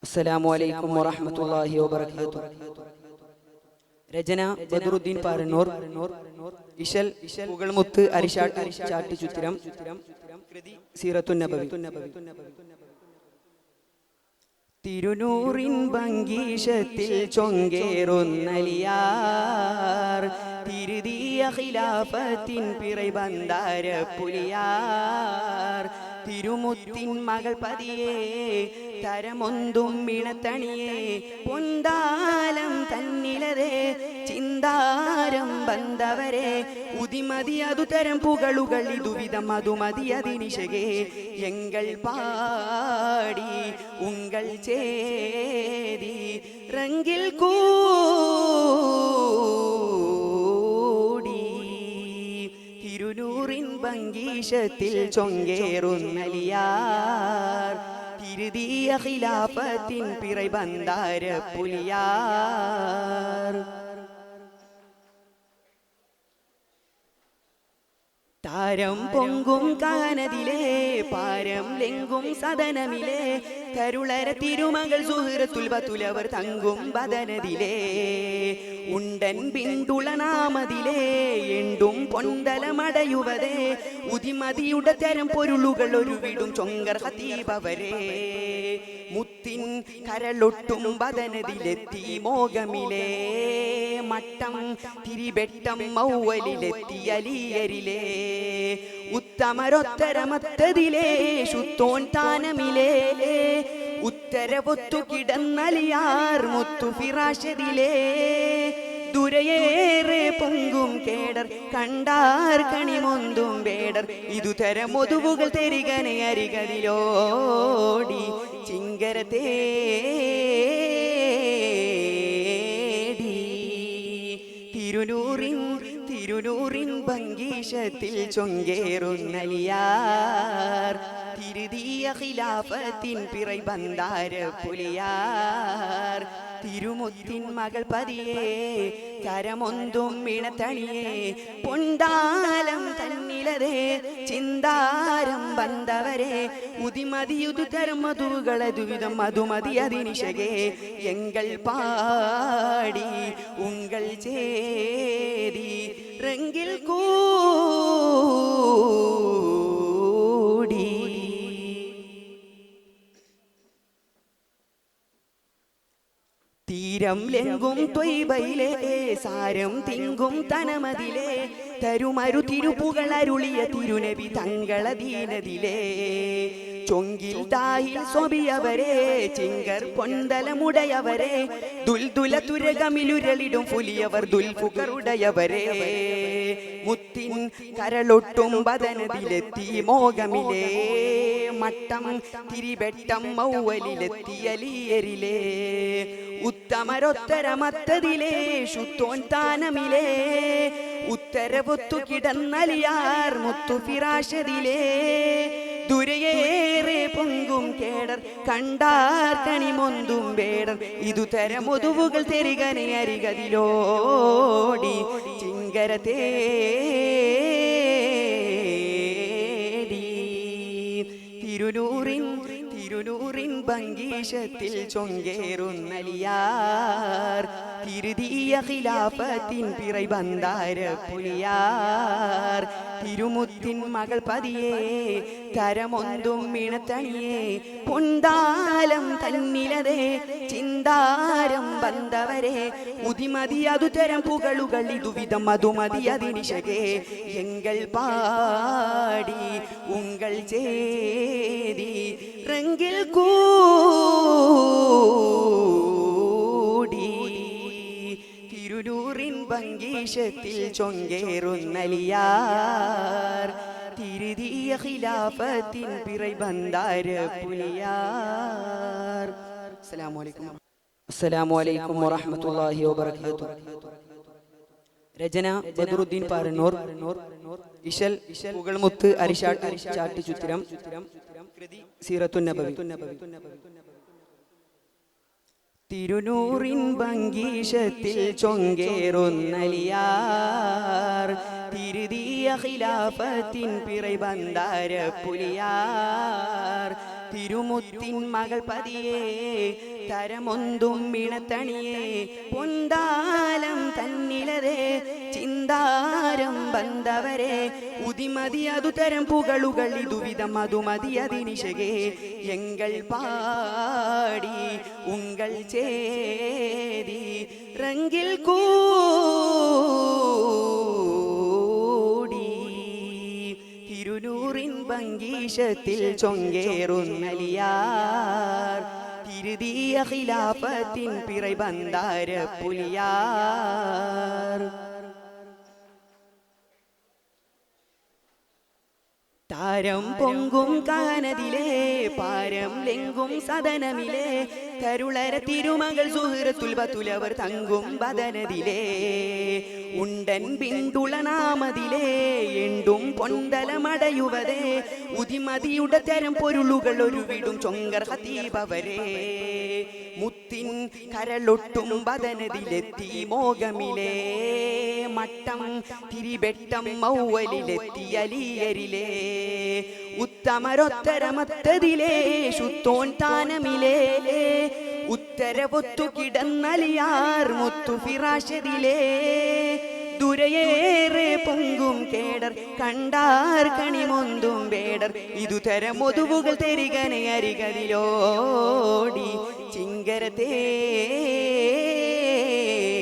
അസ്സലാമു അലൈക്കും വറഹ്മത്തുള്ളാഹി വബറകാതുഹു. രചന ബദറുദ്ദീൻ പാറന്നൂർ. ഇശൽ പുകൾമുത്ത് അരിശാട്ട് ചാട്ടി ചുത്തിരം. കൃതി സീറത്തുൻ നബവി. തിരുനൂറിൻ ഭംഗീഷത്തിൽ ചൊങ്കേറുന്നലിയാർ, തിരുതിയ ഖിലാഫത്തിൻ പിറൈ ബന്ദാര പുലിയാർ. തിരുമുത്തിൻ മകൾ പതിയെ തരമൊന്തും ഇണത്തണിയെ, പൊന്താലം തന്നിലതേ ചിന്താരം ബന്ധവരെ. ഉതിമതി അതുതരം പുകളുകൾ ഇതുവിധം അതുമതി അതിനിശകെ. എങ്കൾ പാടി ഉങ്കൾ ചേരി റംഗിൽ കൂടി. തിരുനൂറിൻ ഭംഗീഷത്തിൽ ചൊങ്കേറുന്നലിയാർ, തിരുതിയ ഖിലാഫത്തിൻ പിറൈ ബന്ദാര പുലിയാർ. താരം പൊങ്കും കാനതിലെ പാരം ലെങ്കും സദനമിലെ, കരുളര തിരുമകൾ സുഹൃത്തുൽ ബത്തുലവർ തങ്കും ബദനതിലെ. ഉണ്ടൻ ബിന്ദുള നാമതിലെ എണ്ടും പൊന്തലമടയുവതേ, ഉതിമതിയുടെ തരം പൊരുളുകൾ ഒരു വിടും ചൊങ്കർ ഹതീബവരെ. മുത്തിൻ കരളൊട്ടും ബദനതിലെത്തി മോഗമിലെ, മട്ടം തിരിബെട്ടം മൗവലിലെത്തി അലിയരിലെ. ഉത്തമരൊത്തരമത്തതിലെ ശുത്തോൻ താനമിലെ, ഉത്തരവൊത്തു കിടന്നലിയാർ മുത്തു ഫിറാശതിലെ. ദുരയേറെ പൊങ്കും കേടർ കണ്ടാർ കണിമൊന്തും വേടർ, ഇതുതരം ഒതുവുകൾ തെരികനെ അരികതിലോടി ചിങ്കര തേടി. തിരുനൂറിൻ ഭംഗീഷത്തിൽ ചൊങ്കേറുന്നലിയാർ, തിരുതിയ ഖിലാഫത്തിൻ പിറൈ ബന്ദാര പുലിയാർ. തിരുമുത്തിൻ മകൾ പതിയെ കരമൊന്തും ഇണത്തണിയെ, പൊണ്ടാലം തന്നിലതേ ചിന്താരം ബന്ധവരെ. ഉതിമതിയുതു തരം മധുകളതുവിധം മധുമതി അതിനിശകെ. എങ്കൾ പാടി ഉങ്കൾ ചേരി റംഗിൽ കൂടി. തീരം ലെങ്കും ത്വയ്ബയിലെ സാരം തിങ്കും തനമതിലെ, തരുമരു തിരുപ്പുകൾ അരുളിയ തിരുനബി തങ്ങളധീനതിലെ. ചൊങ്കിൽ താഹിൽ സ്വബിയവരെ ചിങ്കർ പൊന്തലമുടയവരെ, ദുൽദുല തുരകമിലുരളിടും പുലിയവർ ദുൽഫുകറുടയവരെ. മുത്തിൻ കരളൊട്ടും ബദനതിലെത്തി മോഗമിലെ, മട്ടം തിരിബെട്ടം മൗവലിലെത്തി അലിയരിലെ. ഉത്തമരൊത്തരമത്തതിലെ ശുത്തോൻ താനമിലെ, ഉത്തരവൊത്തു കിടന്നലിയാർ മുത്തു ഫിറാശതിലെ. ദുരയേറെ പൊങ്കും കേടർ കണ്ടാർ കണിമൊന്തും വേടർ, ഇതുതരം ഒതുവുകൾ തെരികനെ അരികതിലോടി ചിങ്കര തേടി. തിരുനൂറിൻ ഭംഗീഷത്തിൽ ചൊങ്കേറുന്നലിയാർ, തിരുതിയ ഖിലാഫത്തിൻ പിറൈ ബന്ദാര പുലിയാർ. തിരുമുത്തിൻ മകൾ പതിയെ തരമൊന്തും ഇണത്തണിയെ, പൊന്താലം തന്നിലതേ ചിന്താരം ബന്ധവരെ. ഉതിമതി അതുതരം പുകളുകൾ ഇതുവിധം മധുമതി അതിനിശകെ. എങ്കൾ പാടി ഉങ്കൾ ചേരി റംഗിൽ കൂടി. തിരുനൂറിൻ ഭംഗീഷത്തിൽ ചൊങ്കേറുന്നലിയാർ, തിരുതിയ ഖിലാഫത്തിൻ പിറൈ ബന്ദാര പുലിയാർ. അസ്സലാമു അലൈക്കും വറഹ്മത്തുള്ളാഹി വബറകാതുഹു. രചന ബദറുദ്ദീൻ പാറന്നൂർ. ഇശൽ പുകൾമുത്ത് അരിശാട്ട് ചാട്ടി ചുത്തിരം. കൃതി സീറത്തുൻ നബവി. തിരുനൂറിൻ ഭംഗീഷത്തിൽ ചൊങ്കേറുന്നലിയാർ, തിരുതിയ ഖിലാഫത്തിൻ പിറൈ ബന്ദാര പുലിയാർ. തിരുമുത്തിൻ മകൾ പതിയേ തരമൊന്തും ഇണത്തണിയേ പൊന്താലം തന്നിലതേ ചിന്താരം ബന്ധവരെ ഉദിമതി അതു തരം പുകളുകൾ ഇതുവിധം അതുമതി അതിനിശകേ എങ്കൾ പാടി ഉങ്കൾ ചേതി റംഗിൽ കൂടി തിരുനൂറിൻ ഭംഗീശത്തിൽ ചൊങ്കേറുന്നലിയാർ തിരുതിയ ഖിലാഫത്തിൻ പിറൈ ബന്ധാര പുലിയാർ താരം പൊങ്കും കാനതിലേ പാരം ലെങ്കും സദനമിലേ കരുളര തിരുമകൾ സുഹൃത്തുൽ ബതുലവർ തങ്കും ബദനതിലേ ഉണ്ടൻ ബിന്ദുള നാമതിലേ എണ്ടും പൊന്തലമടയുവതേ ഉദിമതിയുടെ തരം പൊരുളുകൾ ഒരു വിടും ചൊങ്കർ ഹതീബവരേ മുത്തിൻ കരളൊട്ടും ബദനതിലെത്തി മോഗമിലേ മട്ടം തിരിബെട്ടം മൗവലിലെത്തി അലിയരിലേ ഉത്തമരൊത്തരമത്തതിലേ ശുദ്ധോൻ താനമിലേ ഉത്തരവൊത്തു കിടന്നലിയാർ മുത്തു ഫിറാശതിലേ ദുരയേറെ പൊങ്കും കേടർ കണ്ടാർ കണിമൊന്തും വേടർ ഇതുതരം ഒതുവുകൾ തെരികനെ അരികതിലോടി ചിങ്കര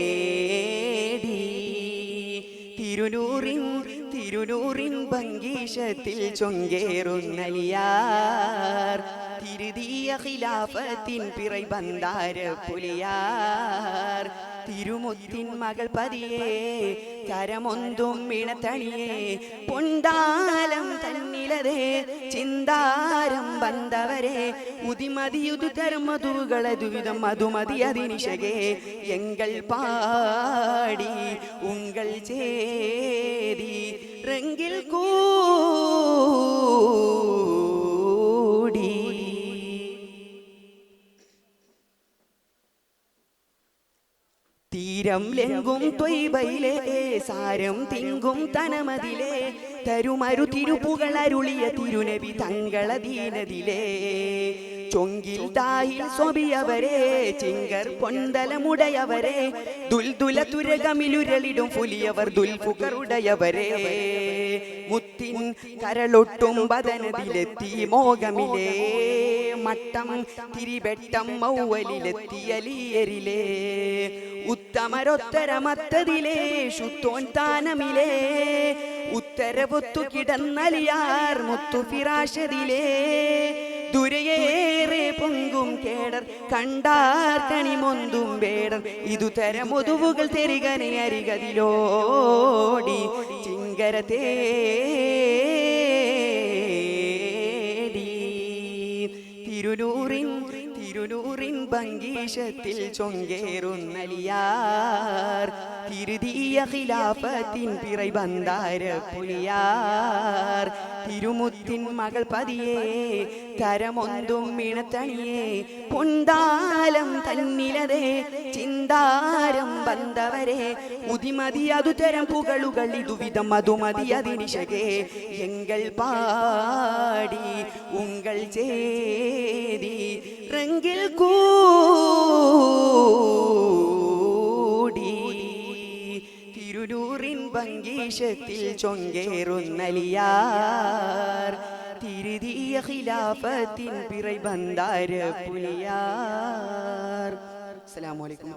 തേടി തിരുനൂറിൻ ഭംഗീശത്തിൽ ചൊങ്കേറുന്നലിയാർ തിരുതിയ ഖിലാഫത്തിൻ പിറൈ ബന്ധാര പുലിയാർ തിരുമുത്തിൻ മകൾ പതിയേ കരമൊന്തും ഇണത്തണിയേ പൊന്താലം തന്നിലതേ ചിന്താരം ബന്ധവരെ ഉദിമതിയുതു തരം മധുകളതുവിധം മധുമതി അതിനിശകേ എങ്കൾ പാടി ഉങ്കൾ ചേതി റംഗിൽ കൂടി തീരം ലെങ്കും ത്വയ്ബയിലേ സാരം തിങ്കും തനമതിലേ തരുമരു തിരുപ്പുകൾ അരുളിയ തിരുനബി തങ്ങളദീനതിലേ ചൊങ്കിൽ താഹിൽ സ്വബിയവരെ ചിങ്കർ പൊന്തലമുടയവരെ ദുൽദുല തുരകമിലുരളിടും പുലിയവർ ദുൽഫുകറുടയവരെ മുത്തിൻ കരളൊട്ടും ബദനതിലെത്തി മോഗമിലേ മട്ടം തിരിബെട്ടം മൗവലിലെത്തി അലിയരിലേ ഉത്തമരൊത്തരമത്തതിലേ ശുദ്ധോൻ താനമിലേ ഉത്തരവൊത്തു കിടന്നലിയാർ മുത്തു ഫിറാശതിലേ ദുരയേറെ പൊങ്കും കേടർ കണ്ടാർ കണിമൊന്തും വേടർ ഇതുതരം ഒതുവുകൾ തെരികനെ അരികതിലോടി ചിങ്കര തേടി തിരുനൂറിൻ ഭംഗീശത്തിൽ ചൊങ്കേറുന്നലിയാർ തിരുതിയ ഖിലാഫത്തിൻ പിറൈ ബന്ധാര പുലിയാർ തിരുമുത്തിൻ മകൾ പതിയേ തരമൊന്തും ഇണത്തണിയേ പൊന്താലം തന്നിലതേ ചിന്താരം ബന്ധവരെ ഉദിമതി അതുതരം പുകളുകൾ ഇതുവിധം മധുമതി അതിനിശകേ എങ്കൾ പാടി ഉങ്കൾ ചേതി റംഗിൽ കൂടി തിരുനൂറിൻ ഭംഗീശത്തിൽ ചൊങ്കേറുന്നലിയാർ തിരുതിയ ഖിലാഫത്തിൻ പിറൈ ബന്ധാര പുലിയാർ. അസ്സലാമു അലൈക്കും.